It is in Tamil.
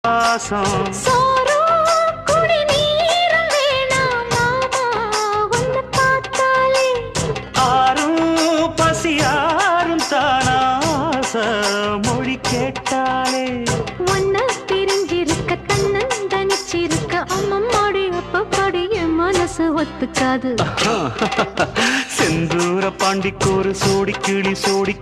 பாசம் ஆறும் பசியாரும் தானாச மொழி கேட்டாலே ஒன்ன பிரிஞ்சிருக்க தன்னன் தனிச்சிருக்க அம்மம்மாடி அப்பப்பாடி என் மனசு ஒத்துக்காது செந்தூர பாண்டிக்கோரு சோடி கிளி கூட